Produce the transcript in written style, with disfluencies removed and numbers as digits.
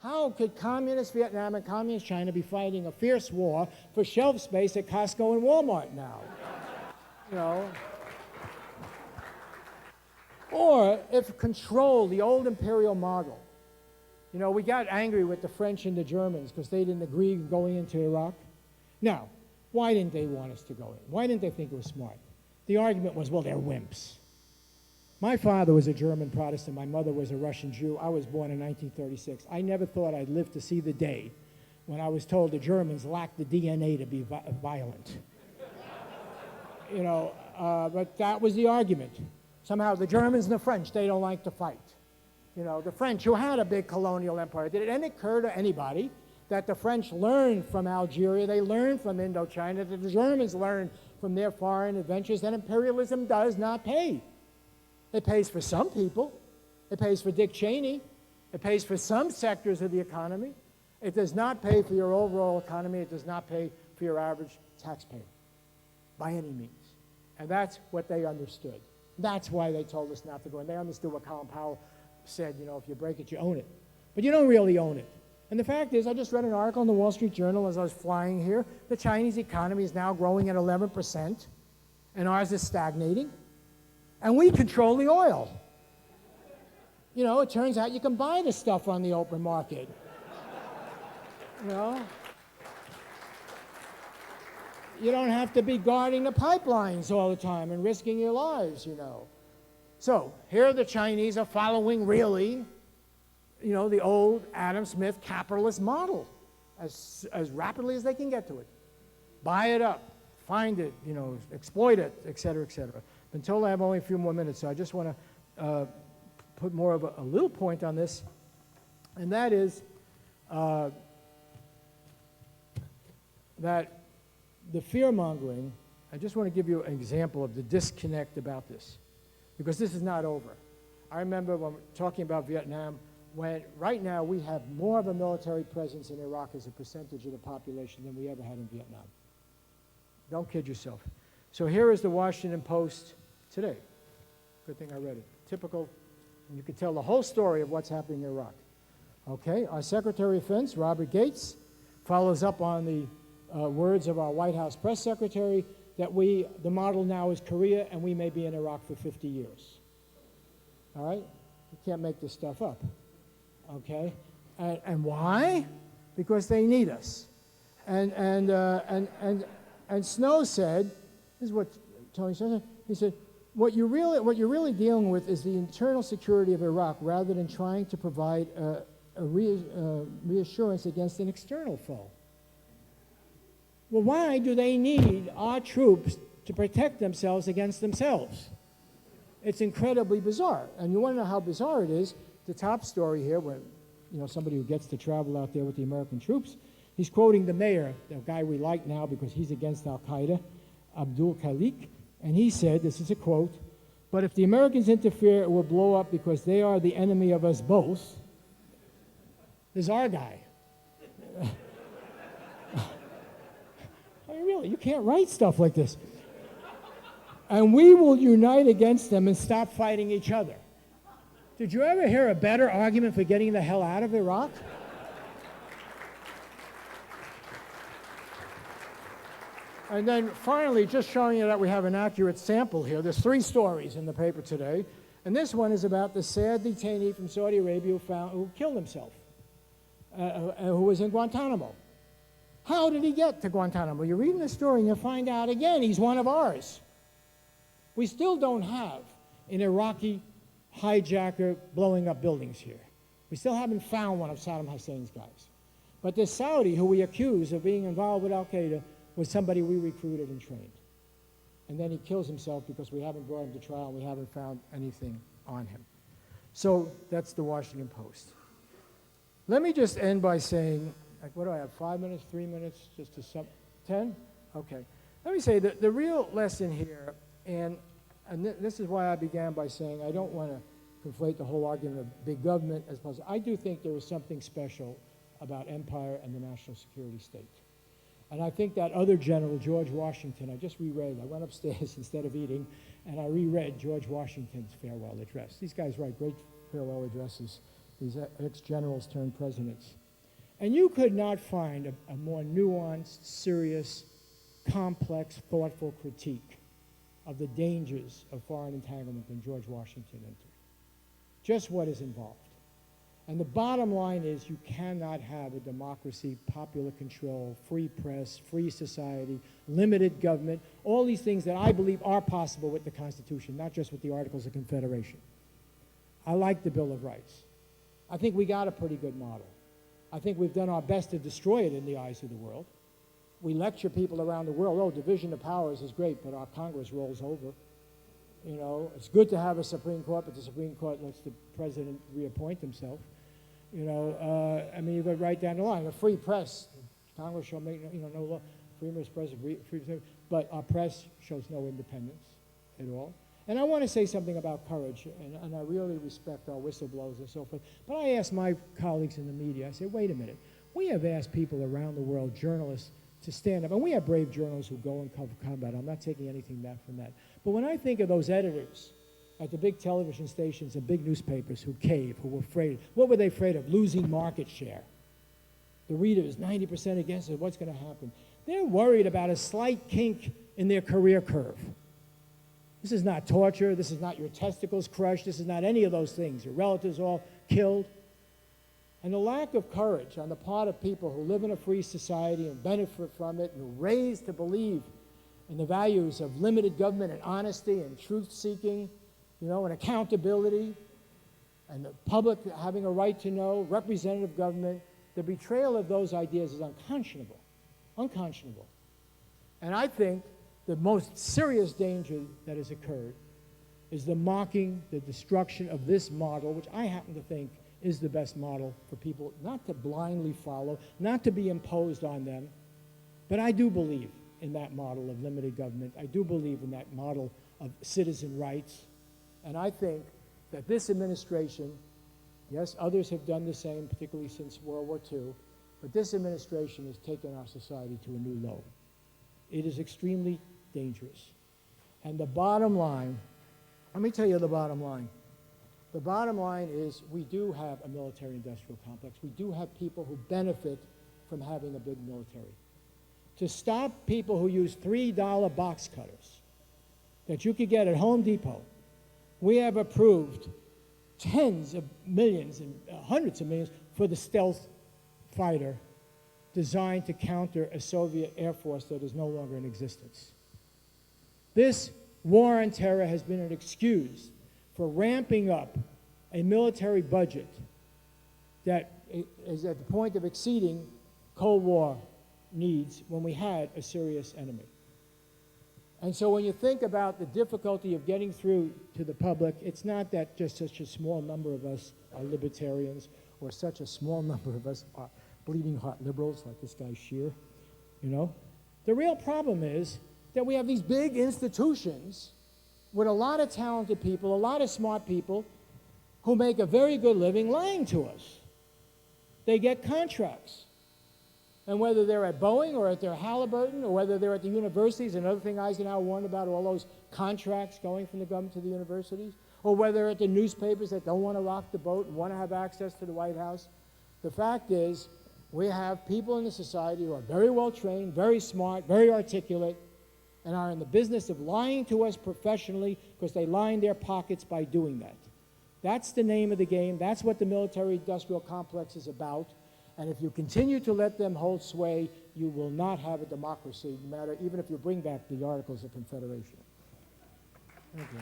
How could communist Vietnam and communist China be fighting a fierce war for shelf space at Costco and Walmart now? You know? Or if control, the old imperial model. You know, we got angry with the French and the Germans because they didn't agree going into Iraq. Now, why didn't they want us to go in? Why didn't they think it was smart? The argument was, well, they're wimps. My father was a German Protestant. My mother was a Russian Jew. I was born in 1936. I never thought I'd live to see the day when I was told the Germans lacked the DNA to be violent. You know, but that was the argument. Somehow the Germans and the French, they don't like to fight. You know, the French, who had a big colonial empire, did it occur to anybody that the French learned from Algeria, they learned from Indochina, that the Germans learned from their foreign adventures, that imperialism does not pay. It pays for some people. It pays for Dick Cheney. It pays for some sectors of the economy. It does not pay for your overall economy. It does not pay for your average taxpayer by any means. And that's what they understood. That's why they told us not to go. And they understood what Colin Powell said, you know, if you break it, you own it. But you don't really own it. And the fact is, I just read an article in the Wall Street Journal as I was flying here. The Chinese economy is now growing at 11%, and ours is stagnating. And we control the oil. You know, it turns out you can buy the stuff on the open market. You know? You don't have to be guarding the pipelines all the time and risking your lives, you know. So here the Chinese are following really, you know, the old Adam Smith capitalist model as rapidly as they can get to it. Buy it up, find it, you know, exploit it, et cetera, et cetera. I've been told I have only a few more minutes, so I just want to put more of a little point on this, and that is that the fear-mongering, I just want to give you an example of the disconnect about this, because this is not over. I remember when talking about Vietnam, when right now we have more of a military presence in Iraq as a percentage of the population than we ever had in Vietnam. Don't kid yourself. So here is the Washington Post today. Good thing I read it. Typical, and you can tell the whole story of what's happening in Iraq. Okay, our Secretary of Defense, Robert Gates, follows up on the words of our White House press secretary that the model now is Korea and we may be in Iraq for 50 years. All right? You can't make this stuff up. Okay? And why? Because they need us. And Snow said, this is what Tony said, he said, what you're really dealing with is the internal security of Iraq rather than trying to provide a reassurance against an external foe. Well, why do they need our troops to protect themselves against themselves? It's incredibly bizarre. And you want to know how bizarre it is? The top story here, where, you know, somebody who gets to travel out there with the American troops, he's quoting the mayor, the guy we like now because he's against Al-Qaeda, Abdul Khalik, and he said, this is a quote, "But if the Americans interfere, it will blow up because they are the enemy of us both." This is our guy. I mean, really, you can't write stuff like this. "And we will unite against them and stop fighting each other." Did you ever hear a better argument for getting the hell out of Iraq? And then finally, just showing you that we have an accurate sample here, there's 3 stories in the paper today, and this one is about the sad detainee from Saudi Arabia who killed himself, who was in Guantanamo. How did he get to Guantanamo? You're reading the story and you find out again he's one of ours. We still don't have an Iraqi hijacker blowing up buildings here. We still haven't found one of Saddam Hussein's guys. But this Saudi, who we accuse of being involved with Al-Qaeda, was somebody we recruited and trained. And then he kills himself because we haven't brought him to trial and we haven't found anything on him. So that's the Washington Post. Let me just end by saying, like, what do I have, 5 minutes, 3 minutes, just to sum, 10? Okay. Let me say that the real lesson here, and this is why I began by saying I don't want to conflate the whole argument of big government as opposed to, I do think there is something special about empire and the national security state. And I think that other general, George Washington, I just reread, I went upstairs instead of eating, and I reread George Washington's farewell address. These guys write great farewell addresses, these ex-generals turned presidents. And you could not find a more nuanced, serious, complex, thoughtful critique of the dangers of foreign entanglement than George Washington entered. Just what is involved. And the bottom line is you cannot have a democracy, popular control, free press, free society, limited government, all these things that I believe are possible with the Constitution, not just with the Articles of Confederation. I like the Bill of Rights. I think we got a pretty good model. I think we've done our best to destroy it in the eyes of the world. We lecture people around the world, oh, division of powers is great, but our Congress rolls over. You know, it's good to have a Supreme Court, but the Supreme Court lets the president reappoint himself. You know, I mean, you go right down the line. A free press, Congress shall make no law. Freedom of press, but our press shows no independence at all. And I want to say something about courage, and I really respect our whistleblowers and so forth. But I asked my colleagues in the media, I said, wait a minute. We have asked people around the world, journalists, to stand up. And we have brave journalists who go and cover combat. I'm not taking anything back from that. But when I think of those editors at the big television stations and big newspapers who caved, who were afraid, what were they afraid of? Losing market share. The readers, 90% against it, what's going to happen? They're worried about a slight kink in their career curve. This is not torture. This is not your testicles crushed. This is not any of those things. Your relatives all killed. And the lack of courage on the part of people who live in a free society and benefit from it and who are raised to believe in the values of limited government and honesty and truth-seeking, you know, and accountability, and the public having a right to know, representative government, the betrayal of those ideas is unconscionable. Unconscionable. And I think the most serious danger that has occurred is the mocking, the destruction of this model, which I happen to think is the best model for people not to blindly follow, not to be imposed on them. But I do believe in that model of limited government. I do believe in that model of citizen rights. And I think that this administration, yes, others have done the same, particularly since World War II, but this administration has taken our society to a new low. It is extremely dangerous. And the bottom line, let me tell you the bottom line. The bottom line is we do have a military-industrial complex. We do have people who benefit from having a big military. To stop people who use $3 box cutters that you could get at Home Depot, we have approved tens of millions and hundreds of millions for the stealth fighter designed to counter a Soviet Air Force that is no longer in existence. This war on terror has been an excuse for ramping up a military budget that is at the point of exceeding Cold War needs when we had a serious enemy. And so when you think about the difficulty of getting through to the public, it's not that just such a small number of us are libertarians or such a small number of us are bleeding heart liberals like this guy Scheer, you know. The real problem is that we have these big institutions with a lot of talented people, a lot of smart people who make a very good living lying to us. They get contracts. And whether they're at Boeing or at their Halliburton or whether they're at the universities, another thing Eisenhower warned about, all those contracts going from the government to the universities, or whether they're at the newspapers that don't want to rock the boat and want to have access to the White House, the fact is we have people in the society who are very well trained, very smart, very articulate, and are in the business of lying to us professionally because they line their pockets by doing that. That's the name of the game. That's what the military-industrial complex is about. And if you continue to let them hold sway, you will not have a democracy, no matter even if you bring back the Articles of Confederation. Thank you.